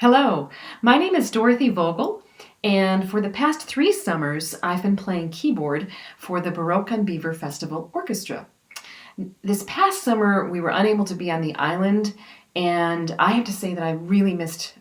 Hello, my name is Dorothy Vogel, and for the past 3 summers, I've been playing keyboard for the Baroque on Beaver Festival Orchestra. This past summer, we were unable to be on the island, and I have to say that I really missed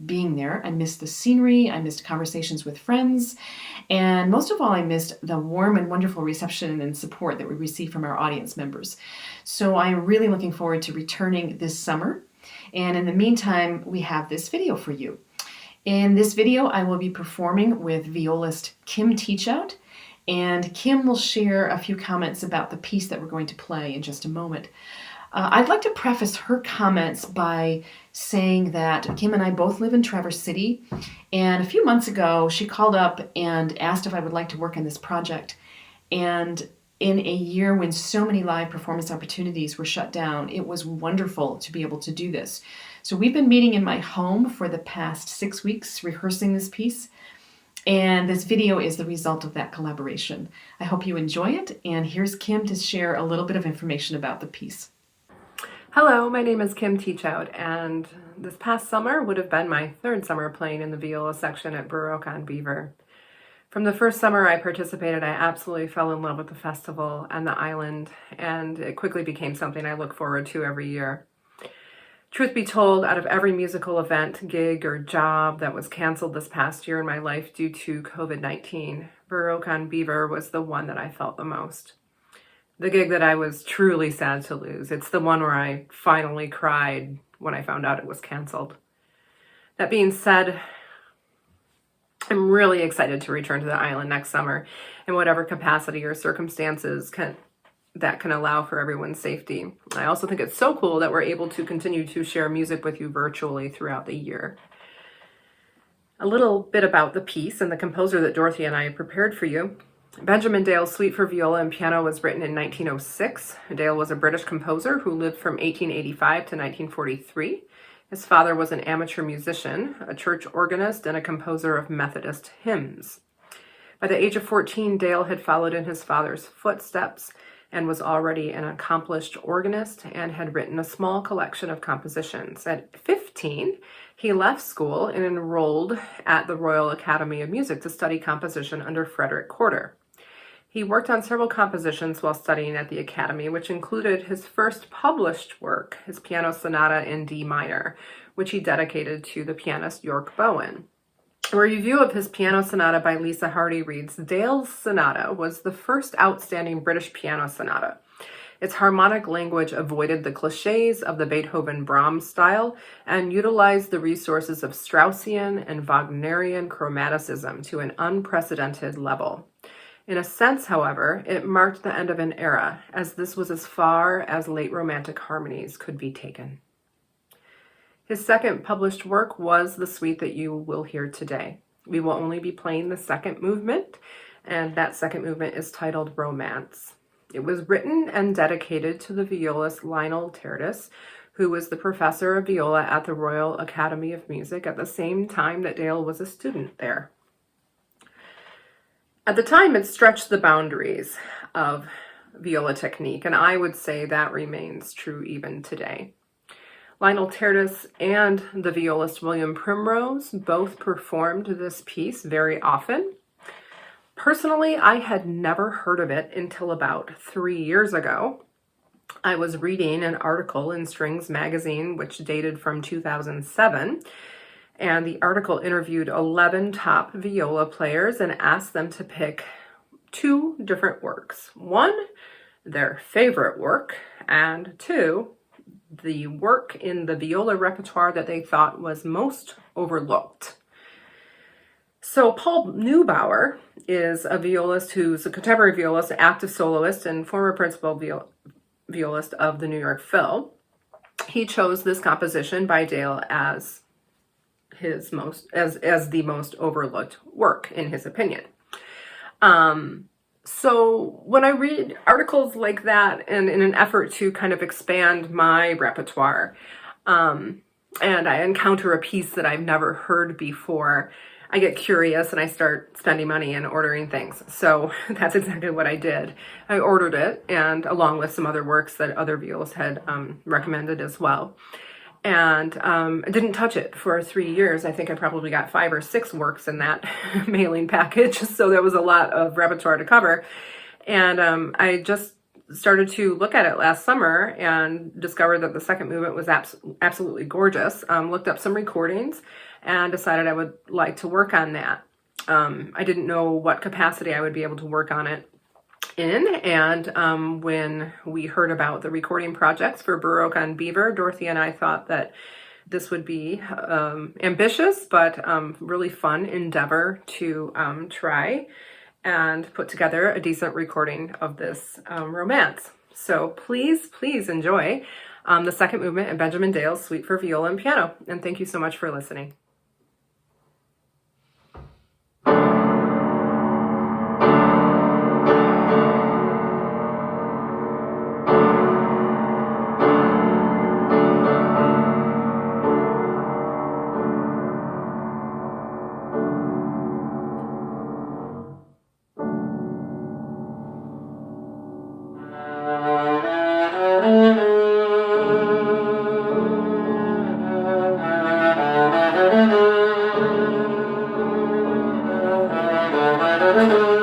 being there. I missed the scenery, I missed conversations with friends, and most of all, I missed the warm and wonderful reception and support that we received from our audience members. So I'm really looking forward to returning this summer. And in the meantime, we have this video for you. In this video, I will be performing with violist Kim Teachout, and Kim will share a few comments about the piece that we're going to play in just a moment. I'd like to preface her comments by saying that Kim and I both live in Traverse City, and a few months ago, she called up and asked if I would like to work on this project. And in a year when so many live performance opportunities were shut down, it was wonderful to be able to do this. So we've been meeting in my home for the past 6 weeks, rehearsing this piece, and this video is the result of that collaboration. I hope you enjoy it, and here's Kim to share a little bit of information about the piece. Hello, my name is Kim Teachout, and this past summer would have been my third summer playing in the viola section at Baroque on Beaver. From the first summer I participated, I absolutely fell in love with the festival and the island, and it quickly became something I look forward to every year. Truth be told, out of every musical event, gig, or job that was canceled this past year in my life due to COVID-19, Baroque on Beaver was the one that I felt the most. The gig that I was truly sad to lose. It's the one where I finally cried when I found out it was canceled. That being said, I'm really excited to return to the island next summer in whatever capacity or circumstances that can allow for everyone's safety. I also think it's so cool that we're able to continue to share music with you virtually throughout the year. A little bit about the piece and the composer that Dorothy and I prepared for you. Benjamin Dale's Suite for Viola and Piano was written in 1906. Dale was a British composer who lived from 1885 to 1943. His father was an amateur musician, a church organist, and a composer of Methodist hymns. By the age of 14, Dale had followed in his father's footsteps and was already an accomplished organist and had written a small collection of compositions. At 15, he left school and enrolled at the Royal Academy of Music to study composition under Frederick Corder. He worked on several compositions while studying at the Academy, which included his first published work, his piano sonata in D minor, which he dedicated to the pianist York Bowen. A review of his piano sonata by Lisa Hardy reads, "Dale's sonata was the first outstanding British piano sonata. Its harmonic language avoided the cliches of the Beethoven-Brahms style and utilized the resources of Straussian and Wagnerian chromaticism to an unprecedented level. In a sense, however, it marked the end of an era, as this was as far as late Romantic harmonies could be taken." His second published work was the suite that you will hear today. We will only be playing the second movement, and that second movement is titled Romanze. It was written and dedicated to the violist Lionel Tertis, who was the professor of viola at the Royal Academy of Music at the same time that Dale was a student there. At the time, it stretched the boundaries of viola technique, and I would say that remains true even today. Lionel Tertis and the violist William Primrose both performed this piece very often. Personally, I had never heard of it until about 3 years ago. I was reading an article in Strings magazine, which dated from 2007, and the article interviewed 11 top viola players and asked them to pick 2 different works. 1, their favorite work, and 2, the work in the viola repertoire that they thought was most overlooked. So Paul Neubauer is a violist who's a contemporary violist, active soloist, and former principal violist of the New York Phil. He chose this composition by Dale as the most overlooked work, in his opinion. So when I read articles like that, and in an effort to kind of expand my repertoire, and I encounter a piece that I've never heard before, I get curious and I start spending money and ordering things. So that's exactly what I did. I ordered it, and along with some other works that other violists had recommended as well. and I didn't touch it for 3 years. I think I probably got 5 or 6 works in that mailing package, so there was a lot of repertoire to cover. And I just started to look at it last summer and discovered that the second movement was absolutely gorgeous. Looked up some recordings and decided I would like to work on that. I didn't know what capacity I would be able to work on it in, and when we heard about the recording projects for Baroque on Beaver, Dorothy and I thought that this would be ambitious but really fun endeavor to try and put together a decent recording of this romance. So please enjoy the second movement in Benjamin Dale's Suite for Viola and Piano, and thank you so much for listening. Thank you.